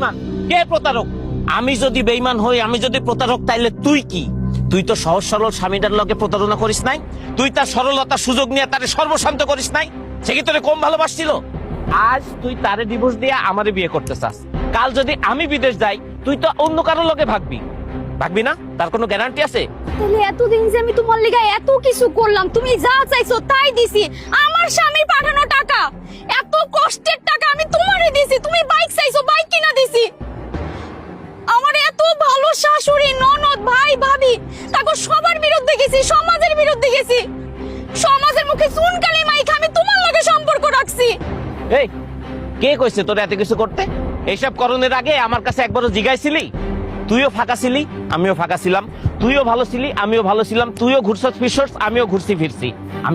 বেঈমান? কে প্রতারক? আমি যদি বেঈমান হই, আমি যদি প্রতারক, তাইলে তুই কি? তুই তো সহজ সরল স্বামীটার লগে প্রতারণা করিস নাই? তুই তার সরলতার সুযোগ নিয়ে তারে সর্বশান্ত করিস নাই? সে কি তোরে কম ভালোবাসছিল? আজ তুই তারে ডিভোর্স দিয়ে আমারে বিয়ে করতে চাস। কাল যদি আমি বিদেশ যাই, তুই তো অন্য কারোর লগে ভাগবি। ভাগবি না? তার কোনো গ্যারান্টি আছে? তাহলে এতদিন যে আমি তোমার লিগা এত কিছু করলাম, তুমি যা চাইছো তাই দিছি। আমার স্বামী পাঠানো টাকা, এত কষ্টের টাকা আমি তোমারে দিছি। তুমি বাইক চাইছো, বাইক কিনা দিছি। আমার এত ভালো শাশুড়ি, ননদ, ভাই, ভাবি, তাকে সবার বিরুদ্ধে গেছি, সমাজের বিরুদ্ধে গেছি। সমাজের মুখে চুনকালি মাইখা আমি তোমার লগে সম্পর্ক রাখছি। এই, কে কইছে তোর এত কিছু করতে? এইসব করণের আগে আমার কাছে একবারও জিগাইছিলি? তুইও ফাঁকা ছিলি, আমিও ফাঁকা ছিলাম। তুইও ভালো ছিলি, আমিও ভালো ছিলাম। তুইও ঘুরছস ফিরছস, আমিও ঘুরছি ফিরছি। আমি